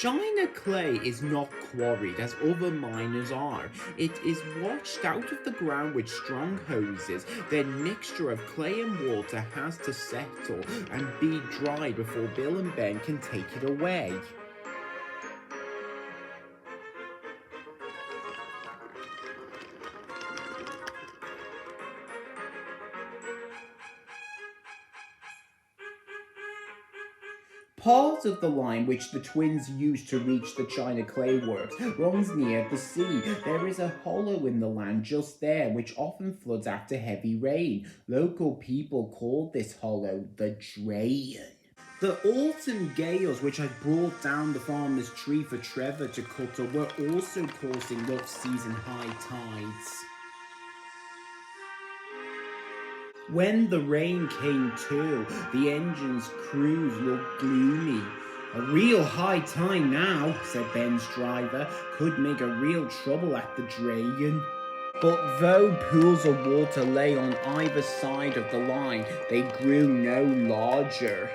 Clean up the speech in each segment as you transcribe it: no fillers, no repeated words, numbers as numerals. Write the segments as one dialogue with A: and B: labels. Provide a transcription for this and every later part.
A: China clay is not quarried as other miners are. It is washed out of the ground with strong hoses. Then mixture of clay and water has to settle and be dried before Bill and Ben can take it away. Part of the line which the twins used to reach the China clay works runs near the sea. There is a hollow in the land just there which often floods after heavy rain. Local people called this hollow the drain. The autumn gales which had brought down the farmer's tree for Trevor to cut up were also causing rough seas and high tides. When the rain came too, the engine's crews looked gloomy. "A real high time now," said Ben's driver, "could make a real trouble at the drain." But though pools of water lay on either side of the line, they grew no larger.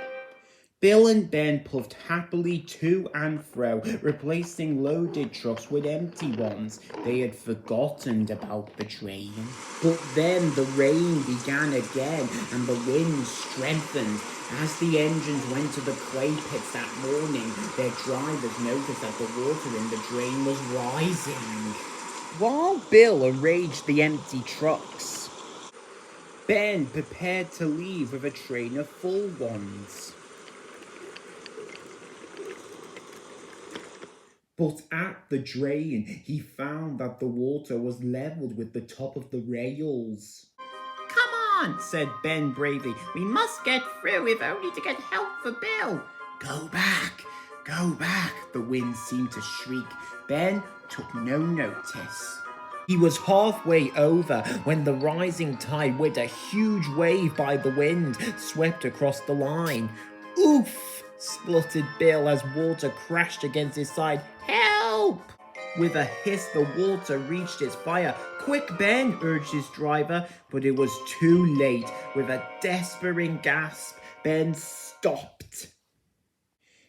A: Bill and Ben puffed happily to and fro, replacing loaded trucks with empty ones. They had forgotten about the train. But then the rain began again, and the wind strengthened. As the engines went to the clay pits that morning, their drivers noticed that the water in the drain was rising. While Bill arranged the empty trucks, Ben prepared to leave with a train of full ones. But at the drain, he found that the water was leveled with the top of the rails. "Come on," said Ben bravely. "We must get through if only to get help for Bill." Go back, the wind seemed to shriek. Ben took no notice. He was halfway over when the rising tide, with a huge wave by the wind, swept across the line. "Oof!" spluttered Bill as water crashed against his side. "Help!" With a hiss, the water reached his fire. "Quick, Ben," urged his driver, but it was too late. With a desperate gasp, Ben stopped.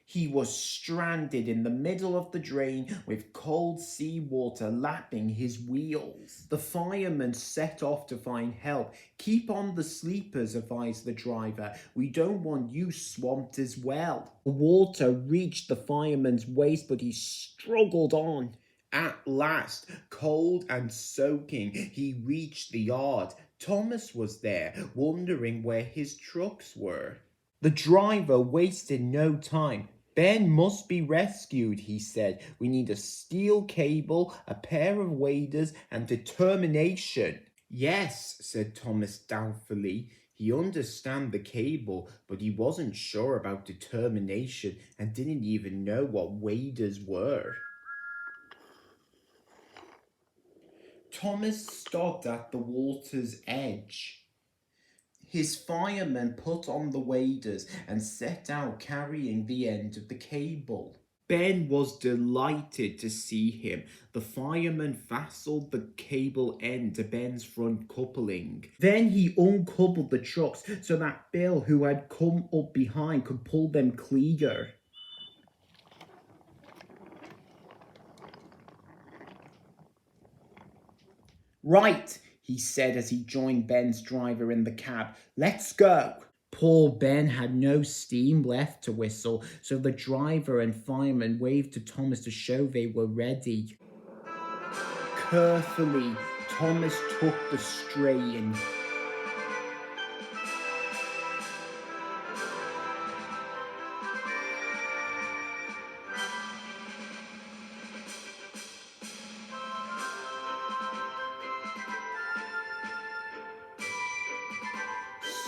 A: He was stranded in the middle of the drain with cold sea water lapping his wheels. The fireman set off to find help. "Keep on the sleepers," advised the driver. "We don't want you swamped as well." The water reached the fireman's waist, but he struggled on. At last, cold and soaking, he reached the yard. Thomas was there, wondering where his trucks were. The driver wasted no time. "Ben must be rescued," he said. "We need a steel cable, a pair of waders, and determination." "Yes," said Thomas doubtfully. He understood the cable, but he wasn't sure about determination and didn't even know what waders were. Thomas stopped at the water's edge. His fireman put on the waders and set out carrying the end of the cable. Ben was delighted to see him. The fireman fastened the cable end to Ben's front coupling. Then he uncoupled the trucks so that Bill, who had come up behind, could pull them clear. "Right," he said as he joined Ben's driver in the cab. "Let's go." Poor Ben had no steam left to whistle, so the driver and fireman waved to Thomas to show they were ready. Carefully, Thomas took the strain.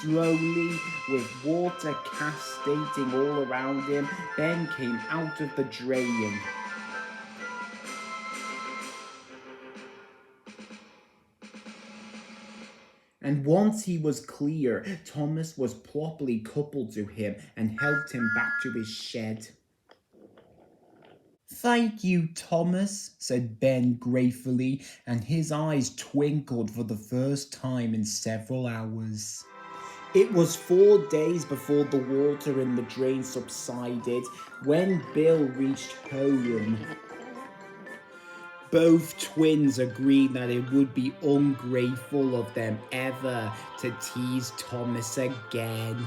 A: Slowly, with water cascading all around him, Ben came out of the drain. And once he was clear, Thomas was properly coupled to him and helped him back to his shed. "Thank you, Thomas," said Ben gratefully, and his eyes twinkled for the first time in several hours. It was 4 days before the water in the drain subsided when Bill reached home. Both twins agreed that it would be ungrateful of them ever to tease Thomas again.